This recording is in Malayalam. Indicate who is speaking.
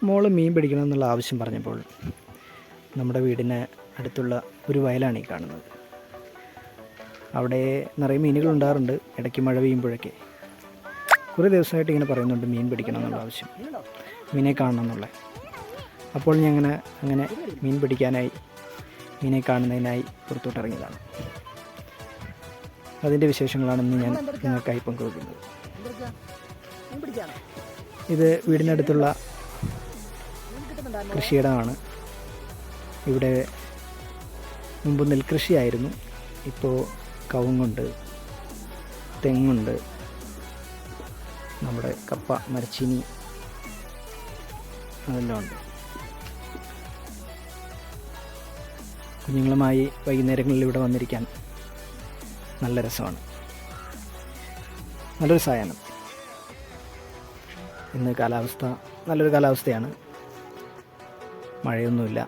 Speaker 1: മോള് മീൻ പിടിക്കണം എന്നുള്ള ആവശ്യം പറഞ്ഞപ്പോൾ നമ്മുടെ വീടിന് അടുത്തുള്ള ഒരു വയലാണ് ഈ കാണുന്നത്. അവിടെ നിറയെ മീനുകൾ ഉണ്ടാകാറുണ്ട്. ഇടയ്ക്ക് മഴ പെയ്യുമ്പോഴൊക്കെ കുറേ ദിവസമായിട്ട് ഇങ്ങനെ പറയുന്നുണ്ട് മീൻ പിടിക്കണം എന്നുള്ള ആവശ്യം, മീനെ കാണണം എന്നുള്ള. അപ്പോൾ ഞാൻ അങ്ങനെ മീൻ പിടിക്കാനായി, മീനെ കാണുന്നതിനായി പുറത്തോട്ടിറങ്ങിയതാണ്. അതിൻ്റെ വിശേഷങ്ങളാണ് ഇന്ന് ഞാൻ നിങ്ങൾക്കായി പങ്കുവയ്ക്കുന്നത്. ഇത് വീടിനടുത്തുള്ള കൃഷിയിടമാണ്. ഇവിടെ മുമ്പ് നെൽകൃഷിയായിരുന്നു. ഇപ്പോൾ കവുങ്ങുണ്ട്, തെങ്ങുണ്ട്, നമ്മുടെ കപ്പ, മരച്ചീനി അതെല്ലാം ഉണ്ട്. കുഞ്ഞുങ്ങളുമായി വൈകുന്നേരങ്ങളിൽ ഇവിടെ വന്നിരിക്കാൻ നല്ല രസമാണ്, നല്ലൊരു സായാഹ്നം. ഇന്ന് കാലാവസ്ഥ നല്ലൊരു കാലാവസ്ഥയാണ്, മഴയൊന്നുമില്ല.